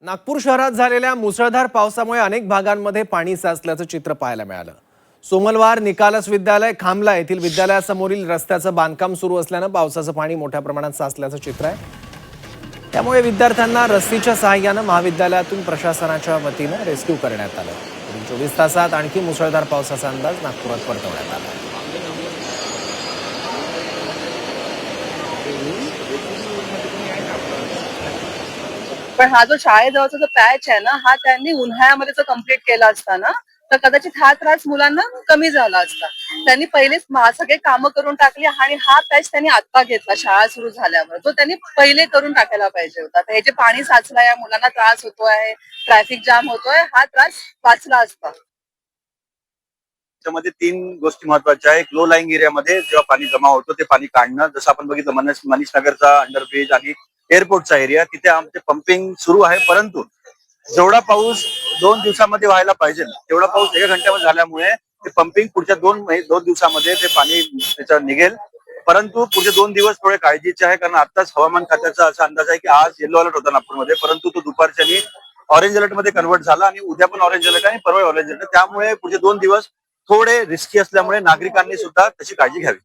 नागपूर शहरात झालेल्या मुसळधार पावसामुळे अनेक भागांमध्ये पाणी साचल्याचं चित्र पाहायला मिळालं। सोमलवार निकालस विद्यालय खामला येथील विद्यालयासमोरील रस्त्याचं बांधकाम सुरू असल्यानं पावसाचं पाणी मोठ्या प्रमाणात साचल्याचं चित्र आहे। त्यामुळे विद्यार्थ्यांना रस्सीच्या सहाय्यानं महाविद्यालयातून प्रशासनाच्या वतीनं रेस्क्यू करण्यात आलं। पुढील 24 तासात आणखी मुसळधार पावसाचा अंदाज नागपुरात वर्तवण्यात आला। पण हा जो शाळेजवळचा जो पॅच आहे ना, हा त्यांनी उन्हाळ्यामध्ये जर कंप्लीट केला असता ना, तर कदाचित हा त्रास मुलांना कमी झाला असता। त्यांनी पहिलेच सगळे कामं करून टाकली आणि हा पॅच त्यांनी आता घेतला शाळा सुरू झाल्यावर, जो त्यांनी पहिले करून टाकायला पाहिजे होता। तर हे जे पाणी साचलंय, मुलांना त्रास होतोय, ट्रॅफिक जाम होतोय, हा त्रास वाचला असता। त्यामध्ये 3 गोष्टी महत्वाच्या आहेत। एक लो लाईंग एरियामध्ये जेव्हा पाणी जमा होतं ते पाणी काढणं, जसं आपण बघितलं मनीष नगरचा अंडरब्रिज आणि एअरपोर्टचा एरिया, तिथे आमचे पंपिंग सुरू आहे। परंतु जेवढा पाऊस 2 दिवसामध्ये व्हायला पाहिजे तेवढा पाऊस 1 घंट्यामध्ये झाल्यामुळे ते पंपिंग पुढच्या 2 दिवसामध्ये ते पाणी त्याचं निघेल। परंतु पुढचे 2 दिवस थोडे काळजीचे आहे, कारण आताच हवामान खात्याचा असा अंदाज आहे की आज येलो अलर्ट होता नागपूरमध्ये, परंतु तो दुपारच्यानी ऑरेंज अलर्ट मध्ये कन्वर्ट झाला आणि उद्या पण ऑरेंज अलर्ट आणि परवा ऑरेंज अलर्ट। त्यामुळे पुढचे 2 दिवस थोडे रिस्की असल्यामुळे नागरिकांनी सुद्धा तशी काळजी घ्यावी।